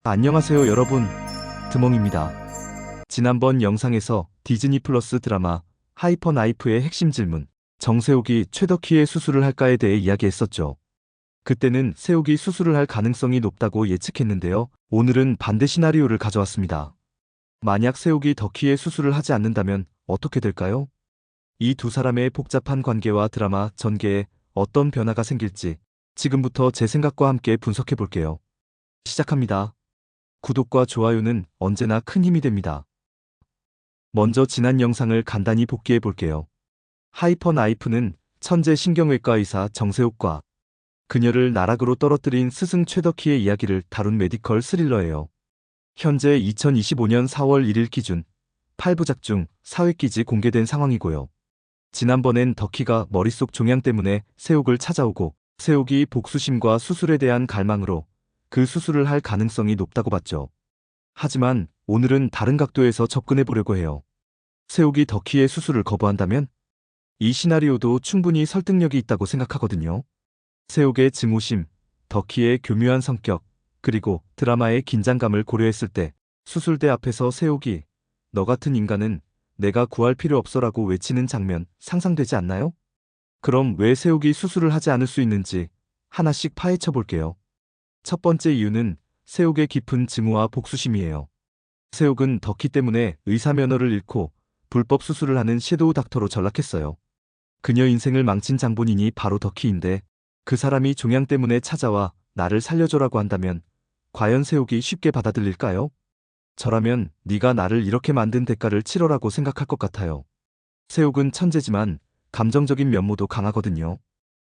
안녕하세요 여러분, 드멍입니다. 지난번 영상에서 디즈니 플러스 드라마 하이퍼 나이프의 핵심 질문, 정세욱이 최덕희의 수술을 할까에 대해 이야기했었죠. 그때는 세욱이 수술을 할 가능성이 높다고 예측했는데요. 오늘은 반대 시나리오를 가져왔습니다. 만약 세욱이 덕희의 수술을 하지 않는다면 어떻게 될까요? 이 두 사람의 복잡한 관계와 드라마 전개에 어떤 변화가 생길지 지금부터 제 생각과 함께 분석해 볼게요. 시작합니다. 구독과 좋아요는 언제나 큰 힘이 됩니다. 먼저 지난 영상을 간단히 복기해 볼게요. 하이퍼 나이프는 천재 신경외과 의사 정세욱과 그녀를 나락으로 떨어뜨린 스승 최덕희의 이야기를 다룬 메디컬 스릴러예요. 현재 2025년 4월 1일 기준 8부작 중 4회끼지 공개된 상황이고요. 지난번엔 덕희가 머릿속 종양 때문에 세욱을 찾아오고 세욱이 복수심과 수술에 대한 갈망으로 그 수술을 할 가능성이 높다고 봤죠. 하지만 오늘은 다른 각도에서 접근해 보려고 해요. 세욱이 덕희의 수술을 거부한다면? 이 시나리오도 충분히 설득력이 있다고 생각하거든요. 세욱의 증오심, 덕희의 교묘한 성격, 그리고 드라마의 긴장감을 고려했을 때 수술대 앞에서 세욱이 너 같은 인간은 내가 구할 필요 없어라고 외치는 장면 상상되지 않나요? 그럼 왜 세욱이 수술을 하지 않을 수 있는지 하나씩 파헤쳐 볼게요. 첫 번째 이유는 세욱의 깊은 증오와 복수심이에요. 세욱은 덕희 때문에 의사 면허를 잃고 불법 수술을 하는 섀도우 닥터로 전락했어요. 그녀 인생을 망친 장본인이 바로 덕희인데 그 사람이 종양 때문에 찾아와 나를 살려줘라고 한다면 과연 세욱이 쉽게 받아들일까요? 저라면 네가 나를 이렇게 만든 대가를 치러라고 생각할 것 같아요. 세욱은 천재지만 감정적인 면모도 강하거든요.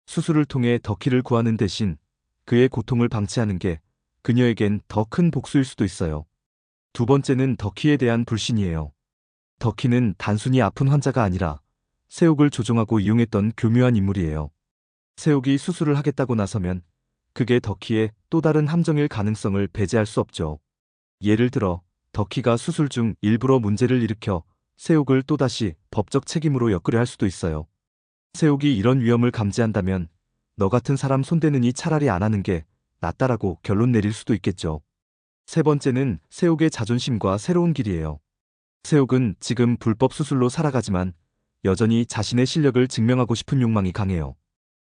수술을 통해 덕희를 구하는 대신 그의 고통을 방치하는 게 그녀에겐 더 큰 복수일 수도 있어요. 두 번째는 덕희에 대한 불신이에요. 덕희는 단순히 아픈 환자가 아니라 세욱을 조종하고 이용했던 교묘한 인물이에요. 세욱이 수술을 하겠다고 나서면 그게 덕희의 또 다른 함정일 가능성을 배제할 수 없죠. 예를 들어 덕희가 수술 중 일부러 문제를 일으켜 세욱을 또다시 법적 책임으로 엮으려 할 수도 있어요. 세욱이 이런 위험을 감지한다면 너 같은 사람 손대느니 차라리 안 하는 게 낫다라고 결론 내릴 수도 있겠죠. 세 번째는 세욱의 자존심과 새로운 길이에요. 세욱은 지금 불법 수술로 살아가지만 여전히 자신의 실력을 증명하고 싶은 욕망이 강해요.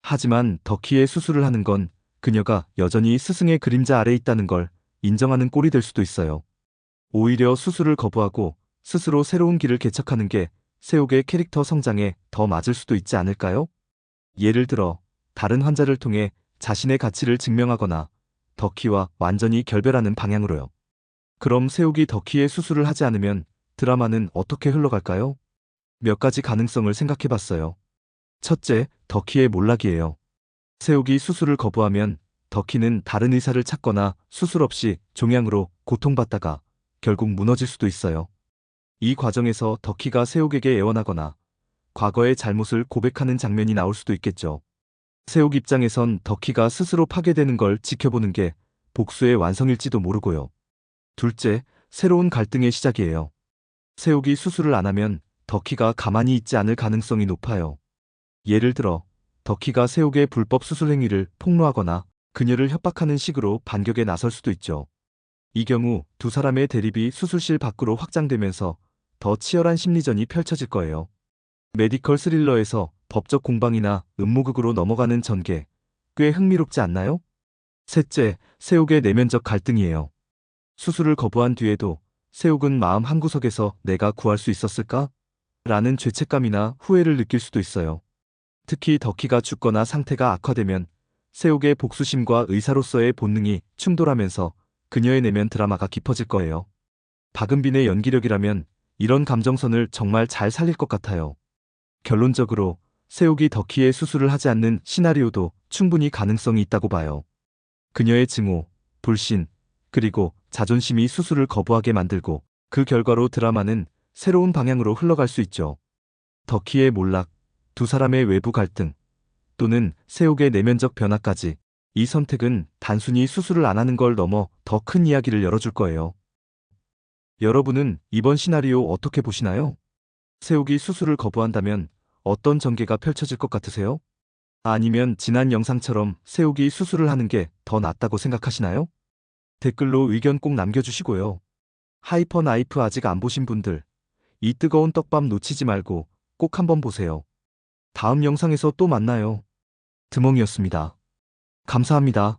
하지만 덕희의 수술을 하는 건 그녀가 여전히 스승의 그림자 아래 있다는 걸 인정하는 꼴이 될 수도 있어요. 오히려 수술을 거부하고 스스로 새로운 길을 개척하는 게 세욱의 캐릭터 성장에 더 맞을 수도 있지 않을까요? 예를 들어 다른 환자를 통해 자신의 가치를 증명하거나 덕희와 완전히 결별하는 방향으로요. 그럼 세욱이 덕희의 수술을 하지 않으면 드라마는 어떻게 흘러갈까요? 몇 가지 가능성을 생각해봤어요. 첫째, 덕희의 몰락이에요. 세욱이 수술을 거부하면 덕희는 다른 의사를 찾거나 수술 없이 종양으로 고통받다가 결국 무너질 수도 있어요. 이 과정에서 덕희가 세욱에게 애원하거나 과거의 잘못을 고백하는 장면이 나올 수도 있겠죠. 세욱 입장에선 덕희가 스스로 파괴되는 걸 지켜보는 게 복수의 완성일지도 모르고요. 둘째, 새로운 갈등의 시작이에요. 세욱이 수술을 안 하면 덕희가 가만히 있지 않을 가능성이 높아요. 예를 들어 덕희가 세욱의 불법 수술 행위를 폭로하거나 그녀를 협박하는 식으로 반격에 나설 수도 있죠. 이 경우 두 사람의 대립이 수술실 밖으로 확장되면서 더 치열한 심리전이 펼쳐질 거예요. 메디컬 스릴러에서 법적 공방이나 음모극으로 넘어가는 전개, 꽤 흥미롭지 않나요? 셋째, 세욱의 내면적 갈등이에요. 수술을 거부한 뒤에도 세욱은 마음 한구석에서 내가 구할 수 있었을까? 라는 죄책감이나 후회를 느낄 수도 있어요. 특히 덕희가 죽거나 상태가 악화되면 세욱의 복수심과 의사로서의 본능이 충돌하면서 그녀의 내면 드라마가 깊어질 거예요. 박은빈의 연기력이라면 이런 감정선을 정말 잘 살릴 것 같아요. 결론적으로 세욱이 덕희의 수술을 하지 않는 시나리오도 충분히 가능성이 있다고 봐요. 그녀의 증오, 불신, 그리고 자존심이 수술을 거부하게 만들고 그 결과로 드라마는 새로운 방향으로 흘러갈 수 있죠. 덕희의 몰락, 두 사람의 외부 갈등, 또는 세욱의 내면적 변화까지 이 선택은 단순히 수술을 안 하는 걸 넘어 더 큰 이야기를 열어줄 거예요. 여러분은 이번 시나리오 어떻게 보시나요? 세욱이 수술을 거부한다면 어떤 전개가 펼쳐질 것 같으세요? 아니면 지난 영상처럼 세욱이 수술을 하는 게 더 낫다고 생각하시나요? 댓글로 의견 꼭 남겨주시고요. 하이퍼나이프 아직 안 보신 분들, 이 뜨거운 떡밥 놓치지 말고 꼭 한번 보세요. 다음 영상에서 또 만나요. 드몽이었습니다. 감사합니다.